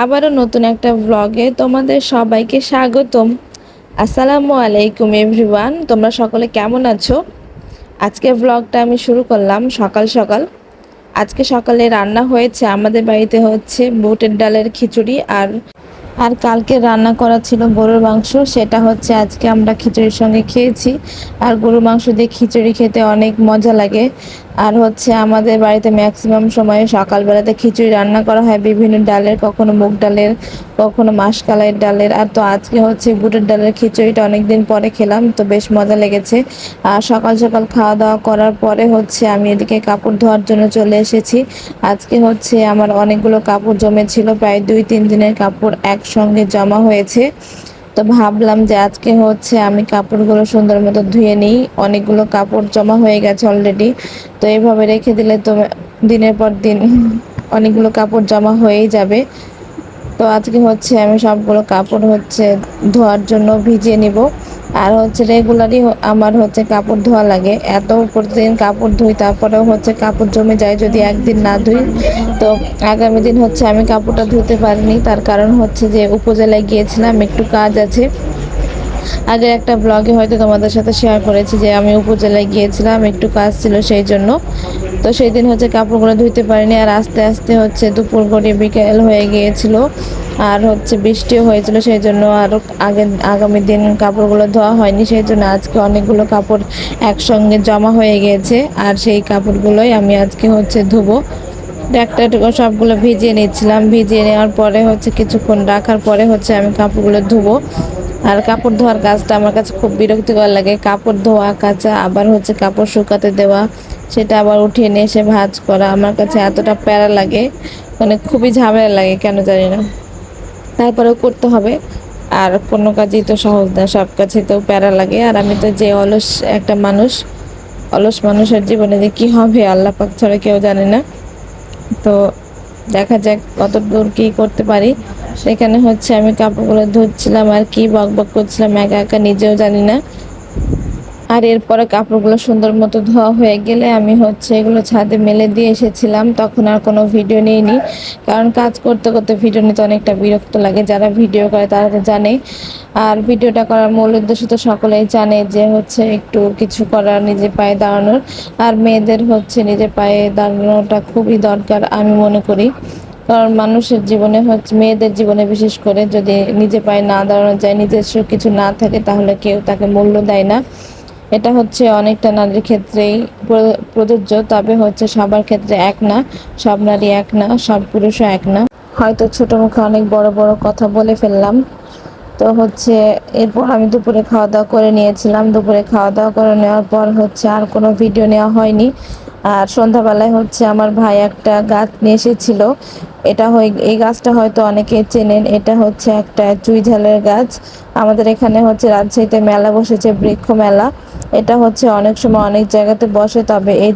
আবারও নতুন একটা ব্লগে তোমাদের সবাইকে স্বাগতম। আসসালামু আলাইকুম এভরিওয়ান, তোমরা সকলে কেমন আছো? আজকে ব্লগটা আমি শুরু করলাম সকাল সকাল। আজকে সকালে রান্না হয়েছে আমাদের বাড়িতে হচ্ছে বুটের ডালের খিচুড়ি, আর আর কালকে রান্না করা ছিল গরুর মাংস, সেটা হচ্ছে আজকে আমরা খিচুড়ির সঙ্গে খেয়েছি। আর গরুর মাংস দিয়ে খিচুড়ি খেতে অনেক মজা লাগে। আর হচ্ছে আমাদের বাড়িতে ম্যাক্সিমাম সময়ে সকালবেলাতে খিচুড়ি রান্না করা হয় বিভিন্ন ডালের, কখনো মুগ ডালের, কখনো মাসকলাইয়ের ডালের। আর তো আজকে হচ্ছে বুটের ডালের খিচুড়িটা অনেকদিন পরে খেলাম, তো বেশ মজা লেগেছে। আর সকাল সকাল খাওয়া দাওয়া করার পরে হচ্ছে আমি এদিকে কাপড় ধোয়ার জন্য চলে এসেছি। আজকে হচ্ছে আমার অনেকগুলো কাপড় জমেছিল, প্রায় 2-3 দিনের কাপড় একসঙ্গে জমা হয়েছে। তো ভাবলাম যে আজকে হচ্ছে আমি কাপড়গুলো সুন্দর মতো ধুয়ে নিই, অনেকগুলো কাপড় জমা হয়ে গেছে অলরেডি। তো এইভাবে রেখে দিলে তো দিনের পর দিন অনেকগুলো কাপড় জমা হয়েই যাবে। তো আজকে হচ্ছে আমি সবগুলো কাপড় হচ্ছে ধোয়ার জন্য ভিজিয়ে নিব। আর হচ্ছে রেগুলারই আমার হচ্ছে কাপড় ধোয়া লাগে, এত প্রতিদিন কাপড় ধুই তারপরেও হচ্ছে কাপড় জমে যায় যদি একদিন না ধুই। তো আগামী দিন হচ্ছে আমি কাপড়টা ধুতে পারিনি, তার কারণ হচ্ছে যে উপজেলায় গিয়েছিলাম, একটু কাজ আছে। আগের একটা ব্লগে হয়তো তোমাদের সাথে শেয়ার করেছি যে আমি উপজেলায় গিয়েছিলাম, একটু কাজ ছিল সেই জন্য। তো সেই দিন হচ্ছে কাপড়গুলো ধুইতে পারিনি, আর আস্তে আস্তে হচ্ছে দুপুর গড়িয়ে বিকেল হয়ে গিয়েছিল, আর হচ্ছে বৃষ্টিও হয়েছিল, সেই জন্য আরও আগামী দিন কাপড়গুলো ধোয়া হয়নি। সেই জন্য আজকে অনেকগুলো কাপড় একসঙ্গে জমা হয়ে গিয়েছে, আর সেই কাপড়গুলোই আমি আজকে হচ্ছে ধুবো। একটা একটা করে সবগুলো ভিজিয়ে নিচ্ছিলাম, ভিজিয়ে নেওয়ার পরে হচ্ছে কিছুক্ষণ রাখার পরে হচ্ছে আমি কাপড়গুলো ধুবো। আর কাপড় ধোয়ার কাজটা আমার কাছে খুব বিরক্তিকর লাগে, কাপড় ধোয়া কাচা আবার হচ্ছে কাপড় শুকাতে দেওয়া, সেটা আবার উঠিয়ে নিয়ে এসে ভাঁজ করা আমার কাছে এতটা প্যারা লাগে, মানে খুবই ঝামেলা লাগে কেন জানি না, তারপরেও করতে হবে। আর কোনো কাজই তো সহজ না, সব কাছে তো প্যারা লাগে। আর আমি তো যে অলস একটা মানুষ, অলস মানুষের জীবনে যে কী হবে আল্লাহ পাক ছাড়া কেউ জানে না। তো দেখা যাক কত দূর কী করতে পারি। সেখানে হচ্ছে আমি কাপড়গুলো ধুচ্ছিলাম আর কি বক বক করছিলাম একা একা, নিজেও জানি না। আর এরপরে কাপড়গুলো সুন্দর মতো ধোয়া হয়ে গেলে আমি হচ্ছে এগুলো ছাদে মেলে দিয়ে এসেছিলাম, তখন আর কোনো ভিডিও নিইনি, কারণ কাজ করতে করতে ভিডিও নিতে অনেকটা বিরক্ত লাগে। যারা ভিডিও করে তারা তো জানে। আর ভিডিওটা করার মূল উদ্দেশ্য তো সকলেই জানে যে হচ্ছে একটু কিছু করার, নিজের পায়ে দাঁড়ানোর। আর মেয়েদের হচ্ছে নিজের পায়ে দাঁড়ানোটা খুবই দরকার আমি মনে করি, কারণ মানুষের জীবনে হচ্ছে, মেয়েদের জীবনে বিশেষ করে, যদি নিজে পায়ে না দাঁড়ানো যায়, নিজস্ব কিছু না থাকে, তাহলে কেউ তাকে মূল্য দেয় না। এটা হচ্ছে অনেকটা নারীর ক্ষেত্রেই প্রযোজ্য, তবে হচ্ছে সবার ক্ষেত্রে এক না, সব নারী এক না, সব পুরুষও এক না। হয়তো ছোট মুখে অনেক বড় বড় কথা বলে ফেললাম। তো হচ্ছে এরপর আমি দুপুরে খাওয়া দাওয়া করে নিয়েছিলাম, দুপুরে খাওয়া দাওয়া করে নেওয়ার পর হচ্ছে আর কোনো ভিডিও নেওয়া হয়নি। আর সন্ধ্যাবেলায় হচ্ছে আমার ভাই একটা গাছ নিয়ে এসেছিল, এই গাছটা হয়তো অনেকে চেনেন, এটা হচ্ছে একটা চুই ঝালের গাছ। আমাদের এখানে হচ্ছে রাজশাহীতে মেলা বসেছে, বৃক্ষ মেলা। এটা হচ্ছে অনেক সময় অনেক জায়গাতে বসে, তবে এই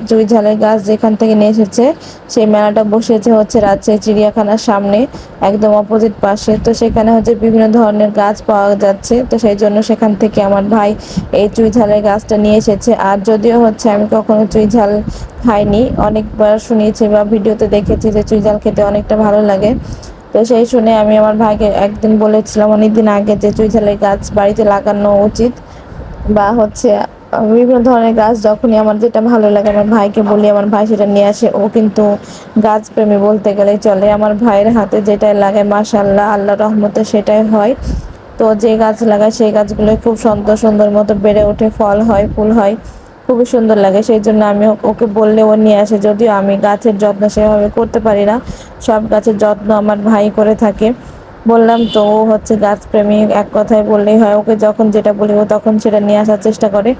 চুই ঝালের গাছ যেখান থেকে নিয়ে এসেছে সেই মেলাটা বসেছে হচ্ছে রাজশাহী চিড়িয়াখানার সামনে, একদম অপোজিট পাশে। তো সেখানে হচ্ছে বিভিন্ন ধরনের গাছ পাওয়া যাচ্ছে, তো সেই জন্য সেখান থেকে আমার ভাই এই চুই ঝালের গাছটা নিয়ে এসেছে। আর যদিও হচ্ছে আমি কখনো চুই ঝাল খাইনি, অনেকবার শুনিয়েছি বা ভিডিওতে দেখেছি যে চুই ঝাল খেতে অনেকটা ভালো লাগে। তো সেই শুনে আমি আমার ভাইকে একদিন বলেছিলাম, অনেকদিন আগে, যে চুই ঝালের গাছ বাড়িতে লাগানো উচিত, বা হচ্ছে বিভিন্ন ধরনের গাছ যখনই আমার যেটা ভালো লাগে আমার ভাইকে বলি, আমার ভাই সেটা নিয়ে আসে। ও কিন্তু গাছ প্রেমী বলতে গেলেই চলে, আমার ভাইয়ের হাতে যেটাই লাগে মাশাআল্লাহ আল্লাহ রহমতে সেটাই হয়। তো যে গাছ লাগায় সেই গাছগুলো খুব সুন্দর সুন্দর মতো বেড়ে ওঠে, ফল হয়, ফুল হয়, খুবই সুন্দর লাগে। সেই জন্য আমি ওকে বললে ও নিয়ে আসে, যদিও আমি গাছের যত্ন সেভাবে করতে পারি না, সব গাছের যত্ন আমার ভাই করে থাকে। বললাম তো ও হচ্ছে গাছ প্রেমী, এক কথায় বললেই হয়, ওকে যখন যেটা বলি ও তখন সেটা নিয়ে আসার চেষ্টা করে।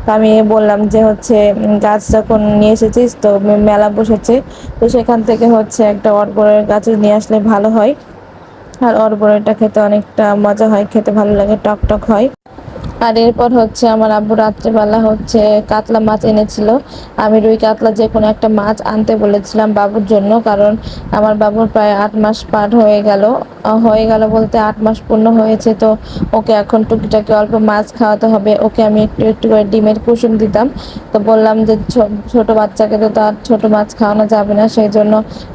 তো আমি বললাম যে হচ্ছে গাছ যখন নিয়ে এসেছিস, তো মেলা বসেছে, তো সেখান থেকে হচ্ছে একটা অর্বরের গাছ নিয়ে আসলে ভালো হয়। আর অর্বরটা খেতে অনেকটা মজা হয়, খেতে ভালো লাগে, টক টক হয়। আর এরপর হচ্ছে আমার আব্বু রাত্রেবেলা হচ্ছে কাতলা মাছ এনেছিল। আমি রুই কাতলা যে কোনো একটা মাছ আনতে বলেছিলাম বাবুর জন্য, কারণ আমার বাবুর প্রায় 8 মাস পার হয়ে গেল, হয়ে গেল বলতে 8 মাস পূর্ণ হয়েছে। তো ওকে এখন টুকিটাকি অল্প মাছ খাওয়াতে হবে। ওকে আমি একটু একটু করে ডিমের কুসুম দিতাম। তো বললাম যে ছোট বাচ্চাকে তো তার ছোট মাছ খাওয়ানো যাবে না, সেই জন্য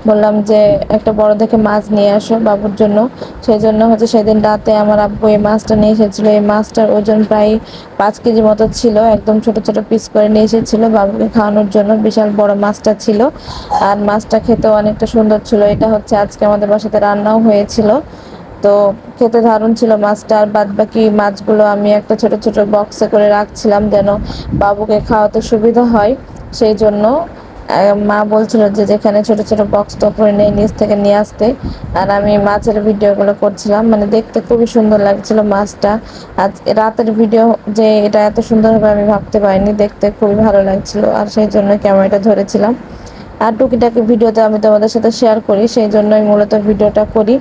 বললাম যে একটা বড় দেখে মাছ নিয়ে আসো বাবুর জন্য। সেই জন্য হচ্ছে সেদিন রাতে আমার আব্বু এই মাছটা নিয়ে এসেছিলো। এই মাছটার ওজন প্রায় 5 কেজি মতো ছিল। একদম ছোট ছোট পিস করে নিয়ে এসেছিলো বাবুকে খাওয়ানোর জন্য। বিশাল বড় মাছটা ছিল, আর মাছটা খেতেও অনেকটা সুন্দর ছিল। এটা হচ্ছে আজকে আমাদের বাসাতে রান্নাও হয়েছিল। তো খেতে দারুণ ছিল মাছটা। আর বাদ বাকি মাছগুলো আমি একটা ছোট ছোট বক্সে করে রাখছিলাম যেন বাবুকে খাওয়াতে সুবিধা হয়। সেই জন্য মা বলছিল যে যেখানে ছোট ছোট বক্স তো করে নিয়ে নিচ থেকে নিয়ে আসতে। আর আমি মাছের ভিডিওগুলো করছিলাম, মানে দেখতে খুবই সুন্দর লাগছিল মাছটা। আজ রাতের ভিডিও যে এটা এত সুন্দর হবে আমি ভাবতে পারিনি, দেখতে খুবই ভালো লাগছিল, আর সেই জন্য ক্যামেরাটা ধরেছিলাম। আর টুকিটাকি ভিডিওতে আমি তোমাদের সাথে শেয়ার করি, সেই জন্যই মূলত ভিডিওটা করি।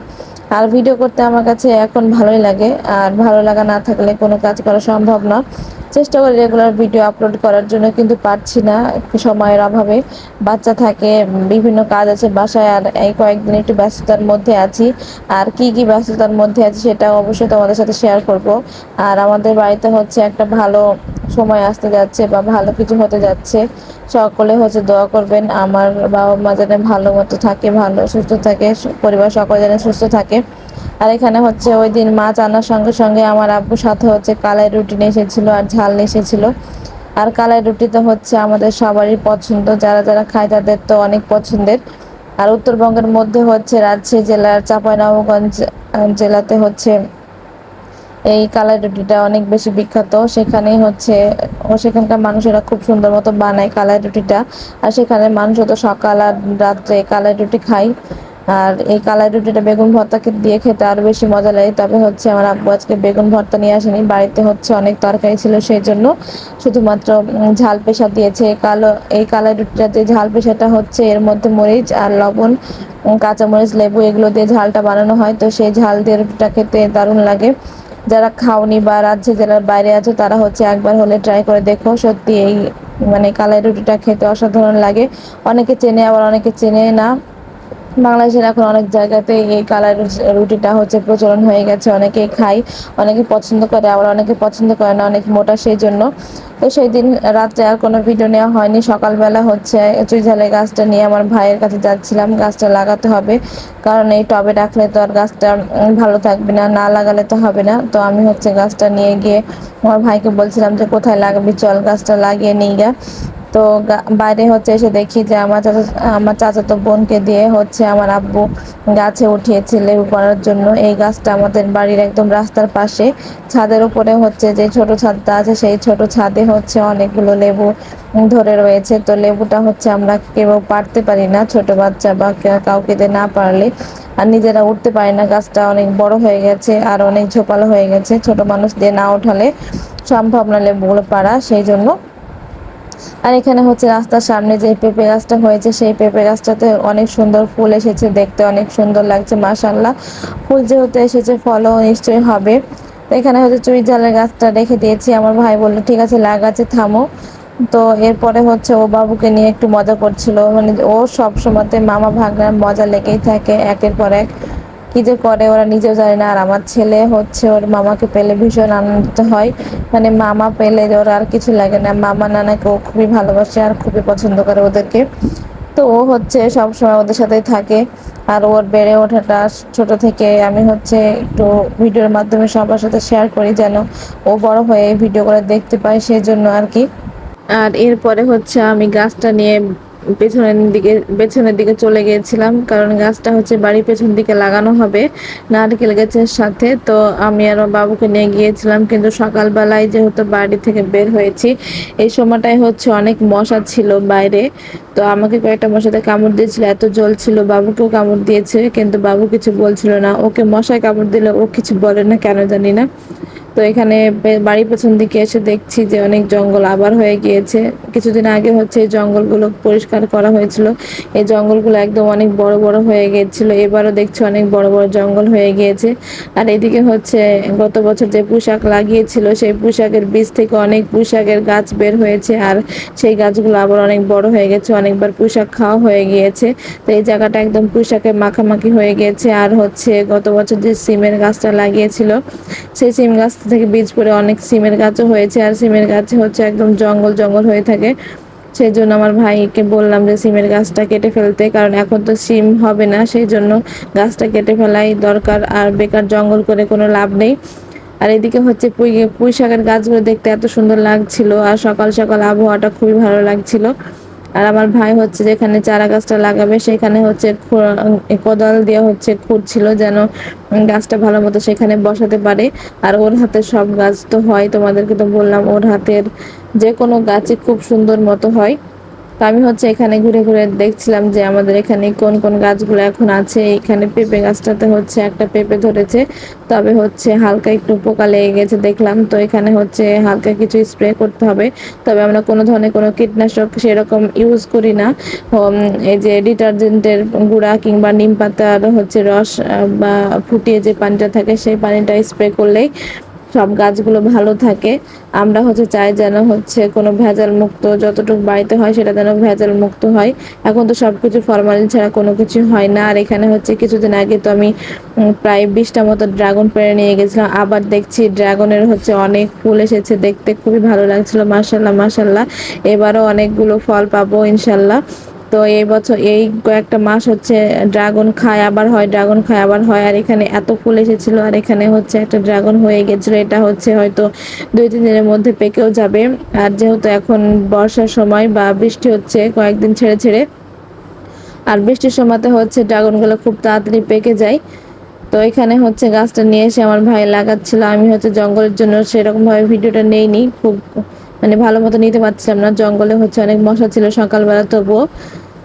আর ভিডিও করতে আমার কাছে এখন ভালোই লাগে, আর ভালো লাগা না থাকলে কোনো কাজ করা সম্ভব না। চেষ্টা করি রেগুলার ভিডিও আপলোড করার জন্য, কিন্তু পারছি না একটু সময়ের অভাবে। বাচ্চা থাকে, বিভিন্ন কাজ আছে বাসায়, আর এই কয়েকদিন একটু ব্যস্ততার মধ্যে আছি। আর কি কি ব্যস্ততার মধ্যে আছি সেটা অবশ্যই তোমাদের সাথে শেয়ার করব। আর আমাদের বাড়িতে হচ্ছে একটা ভালো সময় আসতে যাচ্ছে বা ভালো কিছু হতে যাচ্ছে। সকলে হচ্ছে দোয়া করবেন আমার বাবা মা যেন ভালো মতো থাকে, ভালো সুস্থ থাকে, পরিবার সকলে যেন সুস্থ থাকে। আর এখানে হচ্ছে ওই দিন মাছ আনার সঙ্গে সঙ্গে আমার আব্বুর সাথে হচ্ছে কালাই রুটি নিয়ে এসেছিলো আর ঝাল নিয়ে এসেছিলো। আর কালাই রুটি তো হচ্ছে আমাদের সবারই পছন্দ, যারা যারা খায় তাদের তো অনেক পছন্দের। আর উত্তরবঙ্গের মধ্যে হচ্ছে রাজশাহী জেলার চাঁপাইনবাবগঞ্জ জেলাতে হচ্ছে এই কালাই রুটিটা অনেক বেশি বিখ্যাত। সেখানেই হচ্ছে সেখানকার মানুষেরা খুব সুন্দর মতো বানায় কালাই রুটিটা। আর সেখানে মানুষ তো সকাল আর রাত্রে কালাই রুটি খায়। আর এই কালাই রুটিটা বেগুন ভর্তাকে দিয়ে খেতে আরো বেশি মজা লাগে। তবে হচ্ছে আমার আব্বু আজকে বেগুন ভর্তা নিয়ে আসেনি, বাড়িতে হচ্ছে অনেক তরকারি ছিল, সেই জন্য শুধুমাত্র ঝাল পেশা দিয়েছে। এই কালাই রুটিটা যে ঝাল পেশাটা হচ্ছে এর মধ্যে মরিচ আর লবণ, কাঁচামরিচ, লেবু এগুলো দিয়ে ঝালটা বানানো হয়। তো সেই ঝাল দিয়ে রুটিটা খেতে দারুণ লাগে। যারা খাওনি বা রাজ্য জেলার বাইরে আছে তারা হচ্ছে একবার হলে ট্রাই করে দেখো। সত্যি এই মানে কালাই রুটিটা খেতে অসাধারণ লাগে। অনেকে চেনে আবার অনেকে চেনে না। বাংলাদেশের এখন অনেক জায়গাতে এই কালাই রুটিটা হচ্ছে প্রচলন হয়ে গেছে, অনেকেই খায়, অনেকে পছন্দ করে, আবার অনেকে পছন্দ করে না, অনেক মোটা সেই জন্য। তো সেই দিন রাত্রে আর কোনো ভিডিও নেওয়া হয়নি। সকালবেলা হচ্ছে চুইঝালের গাছটা নিয়ে আমার ভাইয়ের কাছে যাচ্ছিলাম, গাছটা লাগাতে হবে, কারণ এই টবে রাখলে তো আর গাছটা ভালো থাকবে না, না লাগালে তো হবে না। তো আমি হচ্ছে গাছটা নিয়ে গিয়ে আমার ভাইকে বলছিলাম যে কোথায় লাগাবি, চল গাছটা লাগিয়ে নিই গা। তো বাইরে হচ্ছে এসে দেখি যে আমার চাচাতো বোনকে দিয়ে হচ্ছে আমার আব্বু গাছে উঠিয়েছে লেবু পাড়ার জন্য। এই গাছটা আমাদের বাড়ির একদম রাস্তার পাশে, ছাদের উপরে হচ্ছে যে ছোট ছাদটা আছে সেই ছোট ছাদে হচ্ছে অনেকগুলো লেবু ধরে রয়েছে। তো লেবুটা হচ্ছে আমরা কেউ পারতে পারি না, ছোট বাচ্চা বা কাউকে দিয়ে না পারলে, আর নিজেরা উঠতে পারি না। গাছটা অনেক বড় হয়ে গেছে আর অনেক ঝোপালো হয়ে গেছে, ছোট মানুষ দিয়ে না ওঠালে সম্ভব না লেবুগুলো পারা, সেই জন্য। আর এখানে হচ্ছে রাস্তার সামনে যে পেঁপে গাছটা হয়েছে সেই পেঁপে গাছটাতে অনেক সুন্দর ফুল এসেছে, দেখতে অনেক সুন্দর লাগছে মাশাআল্লাহ। ফুল যেহেতু এসেছে ফলও নিশ্চয়ই হবে। তো এখানে হচ্ছে চুই ঝালের গাছটা রেখে দিয়েছি, আমার ভাই বললো ঠিক আছে লাগাচ্ছে থামো। তো এরপরে হচ্ছে ও বাবুকে নিয়ে একটু মজা করছিল, মানে ও সব সময়তে মামা ভাগনার মজা লেগেই থাকে একের পর এক, কি যে করে ওরা নিজেও জানে না। আর আমার ছেলে হচ্ছে ওর মামাকে পেলে ভীষণ আনন্দিত হয়, মানে মামা পেলে ওর আর কিছু লাগে না। মামা নানাকে ও খুবই ভালোবাসে আর খুবই পছন্দ করে ওদেরকে। তো ও হচ্ছে সব সময় ওদের সাথেই থাকে। আর ওর বেড়ে ওঠাটা ছোট থেকে আমি হচ্ছে একটু ভিডিওর মাধ্যমে সবার সাথে শেয়ার করি, যেন ও বড় হয়ে এই ভিডিও করে দেখতে পায়, সেই জন্য আর কি। আর এরপরে হচ্ছে আমি গাছটা নিয়ে পেছনের দিকে চলে গিয়েছিলাম, কারণ গাছটা হচ্ছে বাড়ির পেছন দিকে লাগানো হবে নারকেল গাছের সাথে। তো আমি আর বাবুকে নিয়ে গিয়েছিলাম, কিন্তু সকালবেলায় যেহেতু বাড়ি থেকে বের হয়েছি এই সময়টায় হচ্ছে অনেক মশা ছিল বাইরে। তো আমাকে কয়েকটা মশাতে কামড় দিয়েছিল, এত জ্বলছিল, বাবুকেও কামড় দিয়েছে, কিন্তু বাবু কিছু বলছিল না। ওকে মশায় কামড় দিলে ও কিছু বলে না, কেন জানি না। তো এখানে বাড়ির পেছন দিকে এসে দেখছি যে অনেক জঙ্গল আবার হয়ে গিয়েছে। কিছুদিন আগে হচ্ছে এই জঙ্গলগুলো পরিষ্কার করা হয়েছিল। এই জঙ্গলগুলো একদম অনেক বড় বড় হয়ে গিয়েছিল, এবারও দেখছি অনেক বড় বড় জঙ্গল হয়ে গিয়েছে। আর এদিকে হচ্ছে গত বছর যে পুঁইশাক লাগিয়েছিল সেই পুঁইশাকের বীজ থেকে অনেক পুঁইশাকের গাছ বের হয়েছে, আর সেই গাছগুলো আবার অনেক বড় হয়ে গেছে, অনেকবার পুঁইশাক খাওয়া হয়ে গিয়েছে। তো এই জায়গাটা একদম পুঁইশাকে মাখামাখি হয়ে গিয়েছে। আর হচ্ছে গত বছর যে সিমের গাছটা লাগিয়েছিল সেই সিম গাছ থেকে বীজ পড়ে অনেক সিমের গাছও হয়েছে, আর সিমের গাছে হচ্ছে একদম জঙ্গল জঙ্গল হয়ে থাকে। সেই জন্য আমার ভাইকে বললাম যে সিমের গাছটা কেটে ফেলতে, কারণ এখন তো সিম হবে না, সেই জন্য গাছটা কেটে ফেলাই দরকার, আর বেকার জঙ্গল করে কোনো লাভ নেই। আর এদিকে হচ্ছে পুঁই শাকের গাছগুলো দেখতে এত সুন্দর লাগছিল, আর সকাল সকাল আবহাওয়াটা খুবই ভালো লাগছিল। আর আমার ভাই হচ্ছে যেখানে চারা গাছটা লাগাবে সেখানে হচ্ছে কোদাল দিয়ে হচ্ছে খুঁড়ছিল যেন গাছটা ভালো মতো সেখানে বসাতে পারে। আর ওর হাতে সব গাছ তো হয়, তোমাদেরকে তো বললাম ওর হাতের যে কোনো গাছই খুব সুন্দর মতো হয়। তো আমি হচ্ছে এখানে ঘুরে ঘুরে দেখছিলাম যে আমাদের এখানে কোন কোন গাছগুলো এখন আছে। এখানে পেঁপে গাছটাতে হচ্ছে একটা পেঁপে ধরেছে, তবে হচ্ছে হালকা একটু পোকা লেগে গেছে দেখলাম। তো এখানে হচ্ছে হালকা কিছু স্প্রে করতে হবে, তবে আমরা কোনো ধরনের কোনো কীটনাশক সেরকম ইউজ করি না। এই যে ডিটারজেন্টের গুঁড়া কিংবা নিম পাতার হচ্ছে রস বা ফুটিয়ে যে পানিটা থাকে সেই পানিটা স্প্রে করলেই সব গাছগুলো ভালো থাকে। আমরা হচ্ছে চাই যেন হচ্ছে কোনো ভেজাল মুক্ত যতটুকু বাড়িতে হয় সেটা যেন ভেজাল মুক্ত হয়। এখন তো সবকিছু ফরমালিন ছাড়া কোনো কিছু হয় না। আর এখানে হচ্ছে কিছুদিন আগে তো আমি প্রায় 20টা মতো ড্রাগন পেড়ে নিয়ে গেছিলাম, আবার দেখছি ড্রাগনের হচ্ছে অনেক ফুল এসেছে, দেখতে খুবই ভালো লাগছিল। মাশাল্লাহ মাশাল্লাহ, এবারও অনেকগুলো ফল পাবো ইনশাল্লাহ। তো এই বছর এই কয়েকটা মাস হচ্ছে ড্রাগন খায় আবার হয়, ড্রাগন খায় আবার হয়। আর এখানে এত ফুল এসেছিল, আর এখানে হচ্ছে একটা ড্রাগন হয়ে গেছিল, এটা হচ্ছে হয়তো 2-3 দিনের মধ্যে পেকেও যাবে। আর যেহেতু এখন বর্ষার সময় বা বৃষ্টি হচ্ছে কয়েকদিন ছেড়ে ছেড়ে, আর বৃষ্টির সময়তে হচ্ছে ড্রাগনগুলো খুব তাড়াতাড়ি পেকে যায়। তো এখানে হচ্ছে গাছটা নিয়ে এসে আমার ভাই লাগাচ্ছিল, আমি হচ্ছে জঙ্গলের জন্য সেরকম ভাবে ভিডিওটা নেইনি, খুব মানে ভালো মতো নিতে পারছিলাম না, জঙ্গলে হচ্ছে অনেক মশা ছিল সকালবেলা। তবুও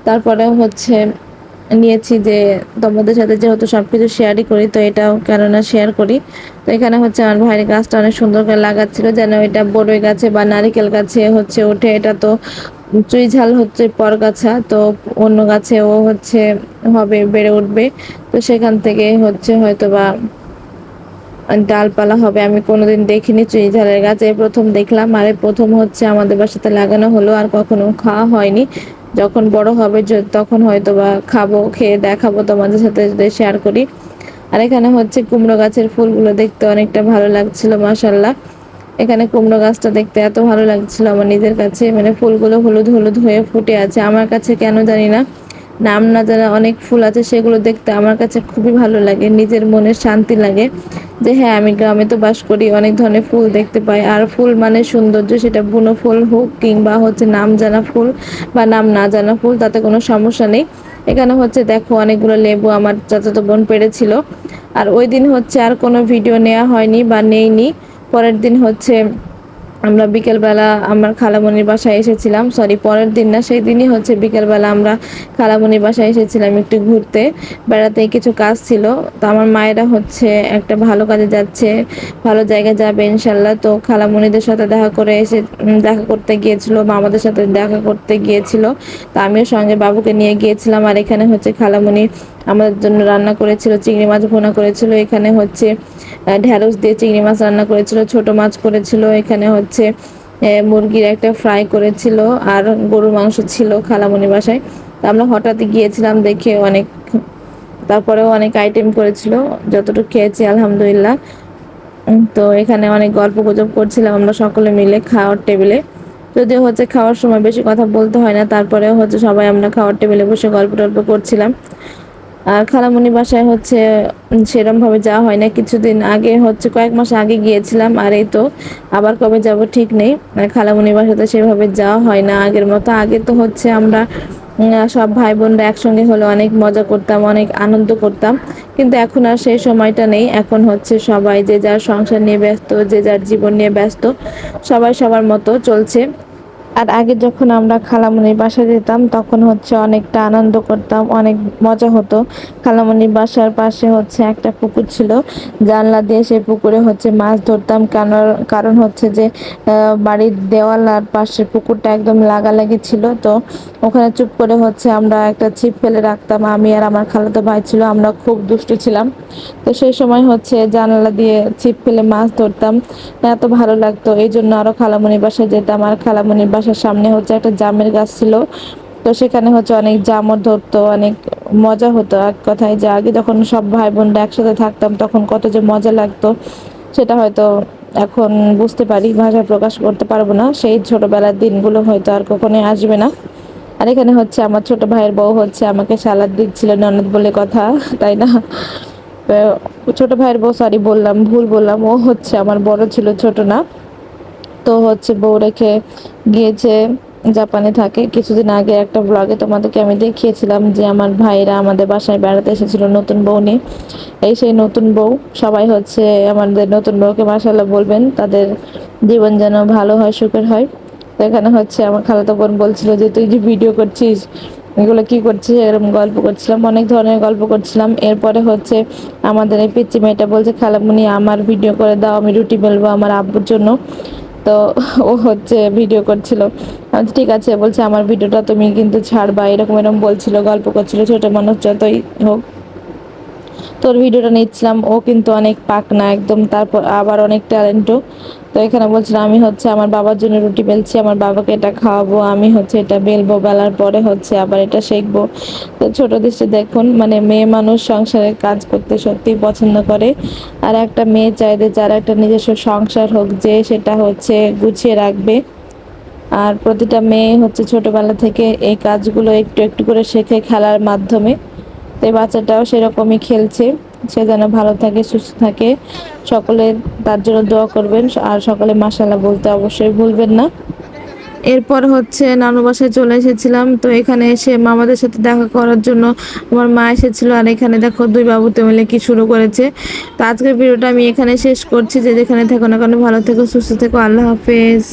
তারপরেও হচ্ছে নিয়েছি যে তোমাদের সাথে যেহেতু সবকিছু শেয়ারই করি, তো এটাও কেননা শেয়ার করি। তো এখানে হচ্ছে আমার ভাইয়ের গাছটা অনেক সুন্দর করে লাগাচ্ছিল যেন এটা বড়ই গাছে বা নারিকেল গাছে হচ্ছে ওঠে। এটা তো চুই ঝাল হচ্ছে পরগাছা, তো অন্য গাছে ও হচ্ছে হবে, বেড়ে উঠবে। তো সেখান থেকে হচ্ছে হয়তো বা ডালপালা হবে। আমি কোনোদিন দেখিনি চুই ঝালের গাছ, এই প্রথম দেখলাম, আর এই প্রথম হচ্ছে আমাদের বাসাতে লাগানো হলো, আর কখনো খাওয়া হয়নি। যখন বড় হবে তখন হয়তো বা খাবো, খেয়ে দেখাবো তোমাদের সাথে যদি শেয়ার করি। আর এখানে হচ্ছে কুমড়ো গাছের ফুলগুলো দেখতে অনেকটা ভালো লাগছিল মাশাল্লাহ। এখানে কুমড়ো গাছটা দেখতে এত ভালো লাগছিল আমার নিজের কাছে, মানে ফুলগুলো হলুদ হলুদ হয়ে ফুটে আছে। আমার কাছে কেন জানি না, নাম না জানা অনেক ফুল আছে, সেগুলো দেখতে আমার কাছে খুবই ভালো লাগে, নিজের মনে শান্তি লাগে যে হ্যাঁ আমি গ্রামে তো বাস করি, অনেক ধরনের ফুল দেখতে পাই। আর ফুল মানে সৌন্দর্য, সেটা বুনো ফুল হোক কিংবা হচ্ছে নাম জানা ফুল বা নাম না জানা ফুল, তাতে কোনো সমস্যা নেই। এখানে হচ্ছে দেখো অনেকগুলো লেবু আমার চাচাতো বোন পেড়েছিল। আর ওই দিন হচ্ছে আর কোনো ভিডিও নেওয়া হয়নি বা নেইনি। পরের দিন হচ্ছে আমরা বিকেলবেলা আমার খালামণির বাসায় এসেছিলাম, সরি পরের দিন না, সেই দিনই হচ্ছে বিকেলবেলা আমরা খালামণির বাসায় এসেছিলাম একটু ঘুরতে বেড়াতে, কিছু কাজ ছিল। তো আমার মায়েরা হচ্ছে একটা ভালো কাজে যাচ্ছে, ভালো জায়গায় যাবে ইনশাল্লাহ। তো খালামণিদের সাথে দেখা করে এসে দেখা করতে গিয়েছিল, মামাদের সাথে দেখা করতে গিয়েছিল। তো আমিও সঙ্গে বাবুকে নিয়ে গিয়েছিলাম। আর এখানে হচ্ছে খালামণি আমাদের জন্য রান্না করেছিল, চিংড়ি মাছ ভুনা করেছিল, এখানে হচ্ছে ঢেঁড়স দিয়ে চিংড়ি মাছ রান্না করেছিল, ছোট মাছ করেছিল, এখানে হচ্ছে মুরগির একটা ফ্রাই করেছিল, আর গরুর মাংস ছিল খালামণি বাসায়। তো আমরা হঠাৎ গিয়েছিলাম দেখে অনেক, তারপরেও অনেক আইটেম করেছিল, যতটুকু খেয়েছি আলহামদুলিল্লাহ। তো এখানে অনেক গল্প গুজব করছিলাম আমরা সকলে মিলে খাওয়ার টেবিলে, যদিও হচ্ছে খাওয়ার সময় বেশি কথা বলতে হয় না, তারপরেও হচ্ছে সবাই আমরা খাওয়ার টেবিলে বসে গল্প টল্প করছিলাম। আর খালামণি বাসায় হচ্ছে সেরম ভাবে যাওয়া হয় না, কিছুদিন আগে হচ্ছে কয়েক মাস আগে গিয়েছিলাম, আর এই তো আবার কবে যাব ঠিক নেই। আর খালামণি বাসাতে সেভাবে যাওয়া হয় না আগের মতো। আগে তো হচ্ছে আমরা সব ভাই বোনরা একসঙ্গে হলে অনেক মজা করতাম, অনেক আনন্দ করতাম, কিন্তু এখন আর সেই সময়টা নেই। এখন হচ্ছে সবাই যে যার সংসার নিয়ে ব্যস্ত, যে যার জীবন নিয়ে ব্যস্ত, সবাই সবার মতো চলছে। আর আগে যখন আমরা খালামণির বাসায় যেতাম তখন হচ্ছে অনেকটা আনন্দ করতাম, অনেক মজা হতো। খালামণির বাসার পাশে হচ্ছে একটা পুকুর ছিল, জানলা দিয়ে সেই পুকুরে হচ্ছে মাছ ধরতাম। কারণ কারণ হচ্ছে যে বাড়ির দেওয়াল আর পাশে পুকুরটা একদম লাগালাগি ছিল, তো ওখানে চুপ করে হচ্ছে আমরা একটা ছিপ ফেলে রাখতাম। আমি আর আমার খালাতো ভাই ছিল, আমরা খুব দুষ্টু ছিলাম। তো সেই সময় হচ্ছে জানালা দিয়ে ছিপ ফেলে মাছ ধরতাম, এত ভালো লাগতো। এই জন্য আরো খালামণির বাসায় যেতাম। আর খালামণির বাসার সামনে হচ্ছে একটা জামের গাছ ছিল, তো সেখানে হচ্ছে অনেক জামও ধরতো, অনেক মজা হতো। এক কথায় যে আগে যখন সব ভাই বোনরা একসাথে থাকতাম তখন কত যে মজা লাগতো, সেটা হয়তো এখন বুঝতে পারি, ভাষায় প্রকাশ করতে পারবো না। সেই ছোটবেলার দিনগুলো হয়তো আর কখনোই আসবে না। আর এখানে হচ্ছে আমার ছোট ভাইয়ের বউ হচ্ছে আমাকে সালাদ দিচ্ছিল, ননদ বলে কথা, তাই না? ছোট ভাইয়ের বউ, সরি বললাম, ভুল বললাম, ও হচ্ছে আমার বড় ছিল, ছোট না। তো হচ্ছে বউ রেখে গিয়েছে, জাপানে থাকে। কিছুদিন আগে একটা ব্লগে তোমাদেরকে আমি দেখিয়েছিলাম যে আমার ভাইরা আমাদের বাসায় বেড়াতে এসেছিল নতুন বউ নিয়ে। এই সেই নতুন বউ। সবাই হচ্ছে আমাদের নতুন বউকে মাশাআল্লাহ বলবেন, তাদের জীবন যেন ভালো হয়, সুখের হয়। তো এখানে হচ্ছে আমার খালাতো বোন বলছিল যে তুই যে ভিডিও করছিস, এগুলো কি করছিস, এরকম গল্প করছিলাম, অনেক ধরনের গল্প করছিলাম। এরপরে হচ্ছে আমাদের এই পিচ্চি মেয়েটা বলছে, খালামণি আমার ভিডিও করে দাও, আমি রুটি বেলবো আমার আব্বুর জন্য। তো ও হচ্ছে ভিডিও করছিল। আমি ঠিক আছে, বলছে আমার ভিডিওটা তুমি কিন্তু ছাড়বা, এরকম এরকম বলছিল, গল্প করছিল। ছোট মানুষ যতই হোক, তোর ভিডিওটা নিচ্ছিলাম। ও কিন্তু অনেক পাকনা একদম, তারপর আবার অনেক ট্যালেন্টও। তো এখানে বলছিলাম আমি হচ্ছে আমার বাবার জন্য রুটি বেলছি, আমার বাবাকে এটা খাওয়াবো, আমি হচ্ছে এটা বেলবো, বেলার পরে হচ্ছে আবার এটা শেখবো। তো ছোট দৃষ্টি দেখুন, মানে মেয়ে মানুষ সংসারের কাজ করতে সত্যিই পছন্দ করে। আর একটা মেয়ে চায় যে যার একটা নিজস্ব সংসার হোক, যে সেটা হচ্ছে গুছিয়ে রাখবে। আর প্রতিটা মেয়ে হচ্ছে ছোটবেলা থেকে এই কাজগুলো একটু একটু করে শেখে খেলার মাধ্যমে। তো এই বাচ্চাটাও সেরকমই খেলছে, সে যেন ভালো থাকে, সুস্থ থাকে। সকলে তার জন্য দোয়া করবেন, আর সকলে মাশাআল্লাহ বলতে অবশ্যই ভুলবেন না। এরপর হচ্ছে নানু বাসায় চলে এসেছিলাম। তো এখানে এসে মামাদের সাথে দেখা করার জন্য আমার মা এসেছিল। আর এখানে দেখো দুই বাবুতে মিলে কি শুরু করেছে। তো আজকের ভিডিওটা আমি এখানে শেষ করছি। যে যেখানে থাকো না কেন, ভালো থেকো, সুস্থ থেকো, আল্লাহ হাফেজ।